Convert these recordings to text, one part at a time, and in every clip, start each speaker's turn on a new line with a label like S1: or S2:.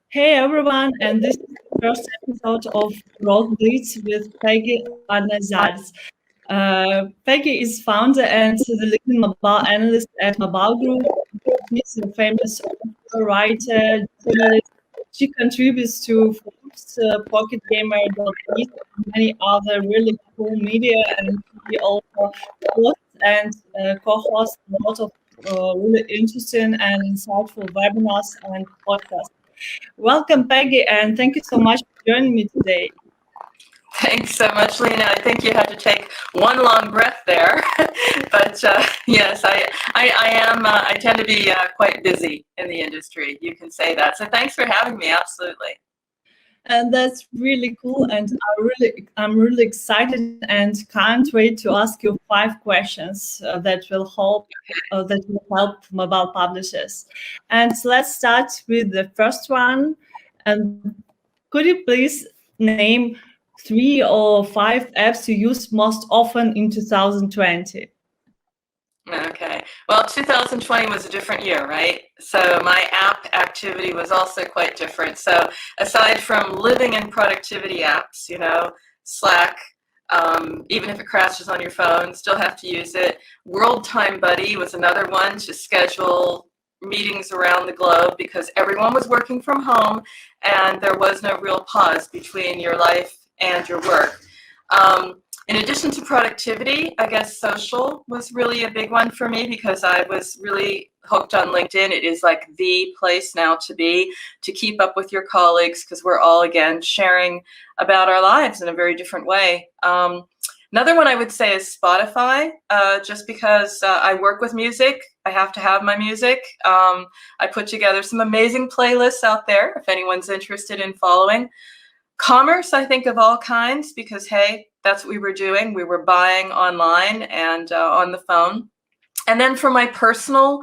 S1: Hey everyone, and this is the first episode of GrowthBlitz with Peggy Anne Salz. Peggy is founder and the leading mobile analyst at MobileGroove. She's a famous author, writer, journalist. She contributes to Forbes, Pocket Gamer, and many other really cool media, and she also hosts and co-hosts a lot of really interesting and insightful webinars and podcasts. Welcome, Peggy, and thank you so much for joining me today.
S2: Thanks so much, Lena. I think you had to take one long breath there, but yes, I tend to be quite busy in the industry. You can say that. So thanks for having me. Absolutely.
S1: And that's really cool, and I'm really excited and can't wait to ask you 5 questions that will help mobile publishers. And let's start with the first one. And could you please name 3 or 5 apps you use most often in 2020?
S2: Okay. Well, 2020 was a different year, right? So my app activity was also quite different. So aside from living and productivity apps, Slack, even if it crashes on your phone, still have to use it. World Time Buddy was another one to schedule meetings around the globe because everyone was working from home and there was no real pause between your life and your work. In addition to productivity, I guess social was really a big one for me because I was really hooked on LinkedIn. It is like the place now to be, to keep up with your colleagues because we're all, again, sharing about our lives in a very different way. Another one I would say is Spotify, just because I work with music. I have to have my music. I put together some amazing playlists out there if anyone's interested in following. Commerce, I think, of all kinds, because, hey, that's what we were doing. We were buying online and on the phone. And then for my personal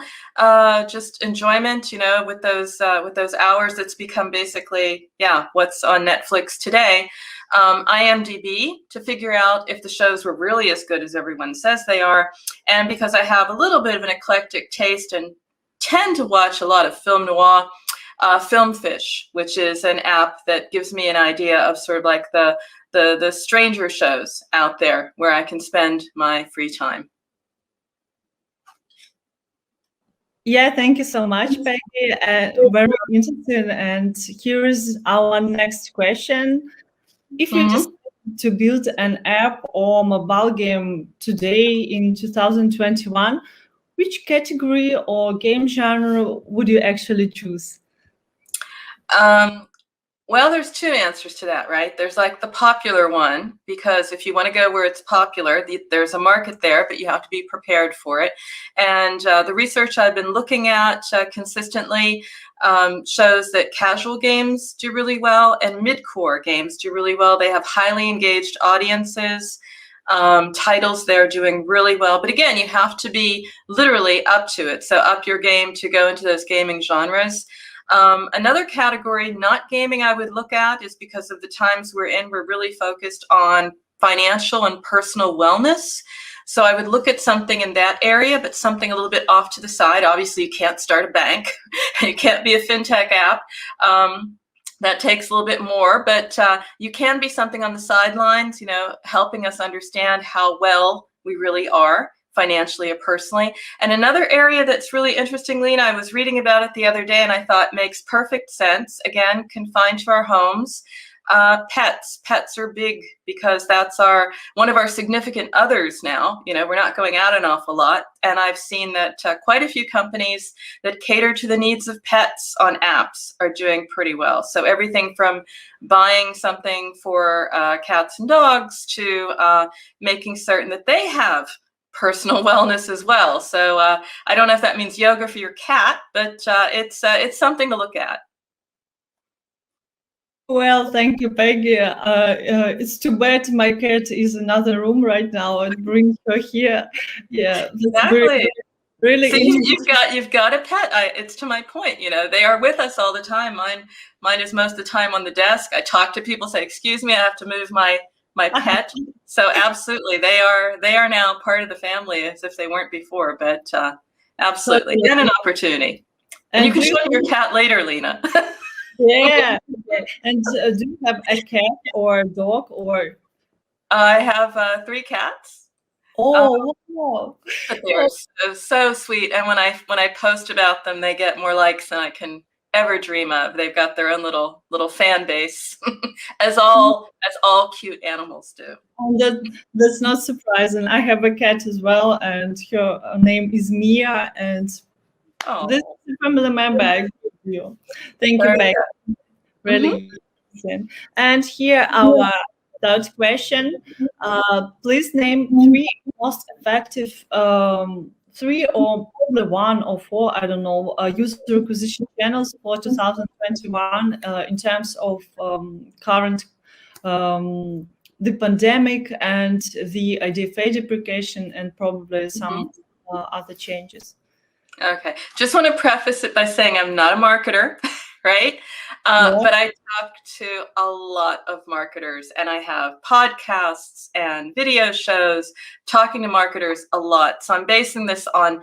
S2: just enjoyment, with those hours, it's become basically, what's on Netflix today. IMDb to figure out if the shows were really as good as everyone says they are. And because I have a little bit of an eclectic taste and tend to watch a lot of film noir, Filmfish, which is an app that gives me an idea of sort of like the stranger shows out there where I can spend my free time.
S1: Yeah, thank you so much, Peggy. Very interesting. And here's our next question. If you just to build an app or mobile game today in 2021, which category or game genre would you actually choose?
S2: Well, there's 2 answers to that, right? There's like the popular one, because if you want to go where it's popular, there's a market there, but you have to be prepared for it. And the research I've been looking at consistently shows that casual games do really well and mid-core games do really well. They have highly engaged audiences. Titles they're doing really well. But again, you have to be literally up to it. So up your game to go into those gaming genres. Another category, not gaming, I would look at is because of the times we're in, we're really focused on financial and personal wellness. So I would look at something in that area, but something a little bit off to the side. Obviously, you can't start a bank. You can't be a fintech app. That takes a little bit more, but you can be something on the sidelines, helping us understand how well we really are financially or personally. And another area that's really interesting, Lena, I was reading about it the other day and I thought makes perfect sense. Again, confined to our homes. Pets. Pets are big because that's one of our significant others now. We're not going out an awful lot. And I've seen that quite a few companies that cater to the needs of pets on apps are doing pretty well. So everything from buying something for cats and dogs to making certain that they have personal wellness as well. So I don't know if that means yoga for your cat, but it's something to look at.
S1: Well, thank you, Peggy. It's too bad my cat is in another room right now and brings her here. Yeah,
S2: exactly.
S1: Really.
S2: See, you've got a pet. It's to my point. They are with us all the time. Mine is most of the time on the desk. I talk to people, say, "Excuse me, I have to move my pet." So absolutely, they are now part of the family as if they weren't before. But absolutely, and an opportunity. And you can show your cat later, Lena.
S1: Yeah. Okay. And do you have a cat or a dog or?
S2: I have 3 cats.
S1: Oh, wow.
S2: But they're so sweet, and when I post about them, they get more likes than I can ever dream of. They've got their own little fan base, as all cute animals do.
S1: And that's not surprising. I have a cat as well, and her name is Mia, and this
S2: Oh,
S1: is a family member. I agree with you. Thank you,
S2: very
S1: Peggy.
S2: good.
S1: Really. Listen. And here our third question. Please name 3 most effective, 3 or probably 1 or 4, I don't know, user acquisition channels for 2021 in terms of current the pandemic and the IDFA deprecation and probably some other changes.
S2: Okay, just want to preface it by saying I'm not a marketer, right?
S1: Yeah.
S2: But I talk to a lot of marketers, and I have podcasts and video shows talking to marketers a lot. So I'm basing this on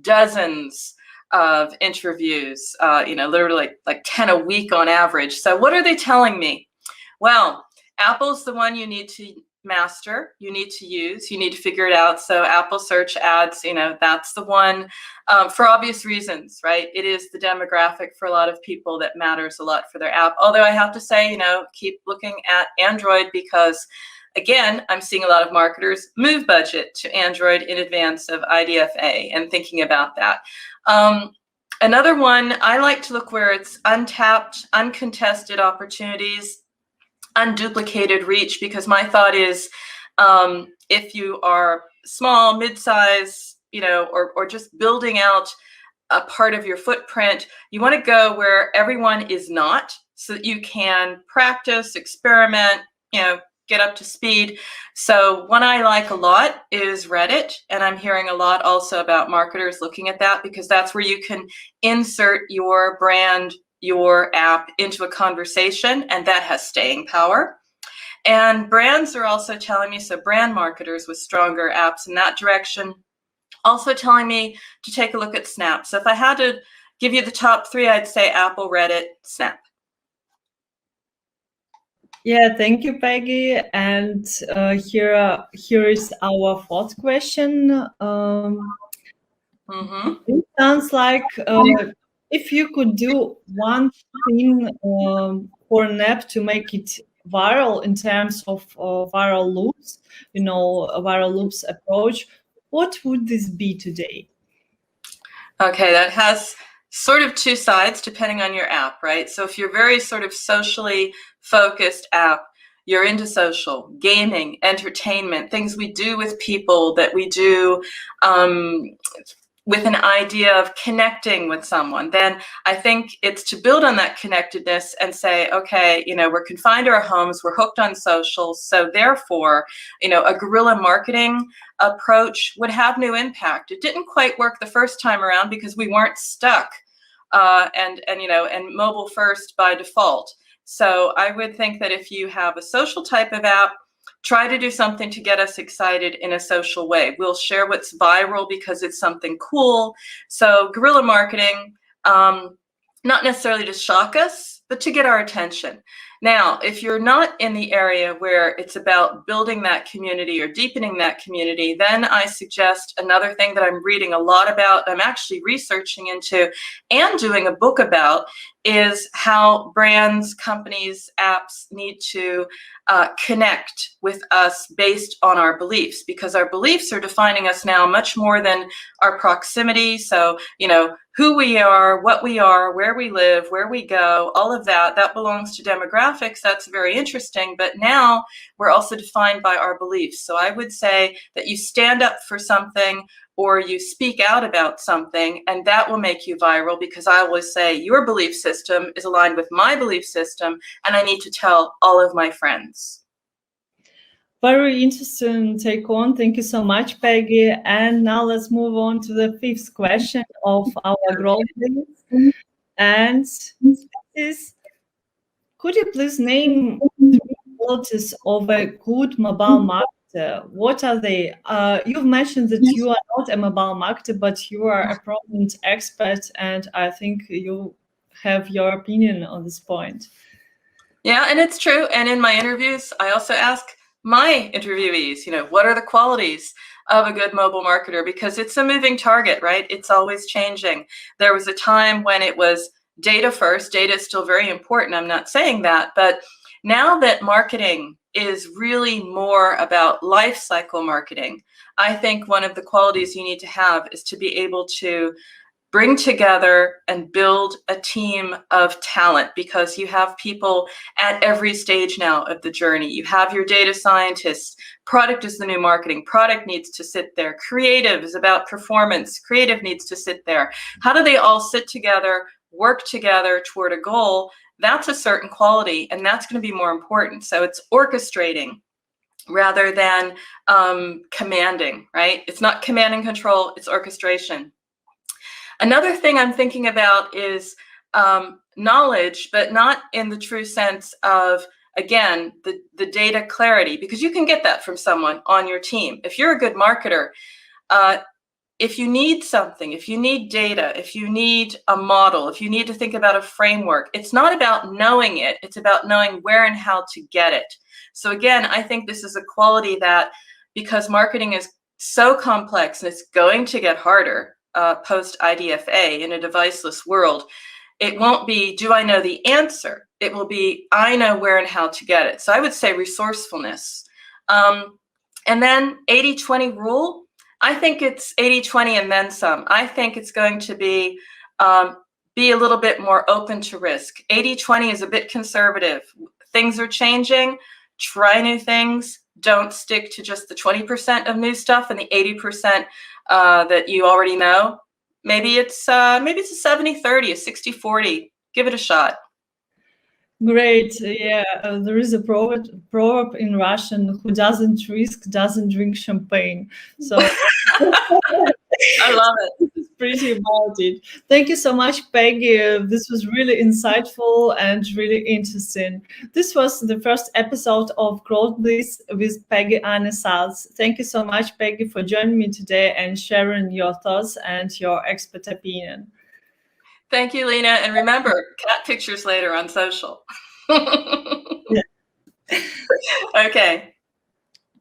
S2: dozens of interviews, literally like 10 a week on average. So what are they telling me? Well, Apple's the one you need to master, you need to use, you need to figure it out. So Apple search ads, that's the one for obvious reasons, right? It is the demographic for a lot of people that matters a lot for their app. Although I have to say, keep looking at Android because, again, I'm seeing a lot of marketers move budget to Android in advance of IDFA and thinking about that. Another one, I like to look where it's untapped, uncontested opportunities, unduplicated reach, because my thought is if you are small, mid-size, or just building out a part of your footprint, you want to go where everyone is not, so that you can practice, experiment, get up to speed. So one I like a lot is Reddit, and I'm hearing a lot also about marketers looking at that, because that's where you can insert your brand, your app into a conversation, and that has staying power. And brands are also telling me, so brand marketers with stronger apps in that direction, also telling me to take a look at Snap. So if I had to give you the top 3, I'd say Apple, Reddit, Snap.
S1: Yeah, thank you, Peggy. And here is our fourth question. It sounds like if you could do one thing for an app to make it viral in terms of viral loops, a viral loops approach, what would this be today?
S2: Okay, that has sort of 2 sides depending on your app, right? So if you're very sort of socially focused app, you're into social, gaming, entertainment, things we do with people that we do with an idea of connecting with someone, then I think it's to build on that connectedness and say, okay, we're confined to our homes, we're hooked on social, so therefore, a guerrilla marketing approach would have new impact. It didn't quite work the first time around because we weren't stuck and mobile first by default. So I would think that if you have a social type of app, try to do something to get us excited in a social way. We'll share what's viral because it's something cool. So guerrilla marketing, not necessarily to shock us, but to get our attention. Now, if you're not in the area where it's about building that community or deepening that community, then I suggest another thing that I'm reading a lot about, I'm actually researching into and doing a book about, is how brands, companies, apps need to connect with us based on our beliefs, because our beliefs are defining us now much more than our proximity. So, who we are, what we are, where we live, where we go, all of that belongs to demographics. That's very interesting. But now we're also defined by our beliefs. So I would say that you stand up for something or you speak out about something, and that will make you viral, because I always say your belief system is aligned with my belief system, and I need to tell all of my friends.
S1: Very interesting take on. Thank you so much, Peggy. And now let's move on to the 5th question of our GrowthBlitz. And this is, could you please name the qualities of a good mobile marketer? What are they? You've mentioned that you are not a mobile marketer, but you are a prominent expert, and I think you have your opinion on this point.
S2: Yeah, and it's true. And in my interviews, I also ask my interviewees, what are the qualities of a good mobile marketer? Because it's a moving target, right? It's always changing. There was a time when it was data first. Data is still very important. I'm not saying that. But now that marketing is really more about life cycle marketing, I think one of the qualities you need to have is to be able to bring together and build a team of talent, because you have people at every stage now of the journey. You have your data scientists. Product is the new marketing. Product needs to sit there. Creative is about performance. Creative needs to sit there. How do they all sit together, work together toward a goal? That's a certain quality, and that's going to be more important. So it's orchestrating rather than commanding, right? It's not command and control, it's orchestration. Another thing I'm thinking about is knowledge, but not in the true sense of, again, the data clarity, because you can get that from someone on your team. If you're a good marketer, if you need something, if you need data, if you need a model, if you need to think about a framework, it's not about knowing it, it's about knowing where and how to get it. So again, I think this is a quality that, because marketing is so complex and it's going to get harder, post-IDFA in a deviceless world, it won't be, do I know the answer? It will be, I know where and how to get it. So I would say resourcefulness. And then 80-20 rule, I think it's 80-20 and then some. I think it's going to be a little bit more open to risk. 80-20 is a bit conservative. Things are changing, try new things. Don't stick to just the 20% of new stuff and the 80% that you already know. Maybe it's a 70-30, a 60-40. Give it a shot.
S1: Great. Yeah, there is a proverb in Russian: "Who doesn't risk doesn't drink champagne." So
S2: I love it.
S1: This is pretty about it. Thank you so much, Peggy. This was really insightful and really interesting. This was the first episode of GrowthBlitz with Peggy Anne Salz. Thank you so much, Peggy, for joining me today and sharing your thoughts and your expert opinion.
S2: Thank you, Lena. And remember, cat pictures later on social.
S1: Yeah.
S2: Okay.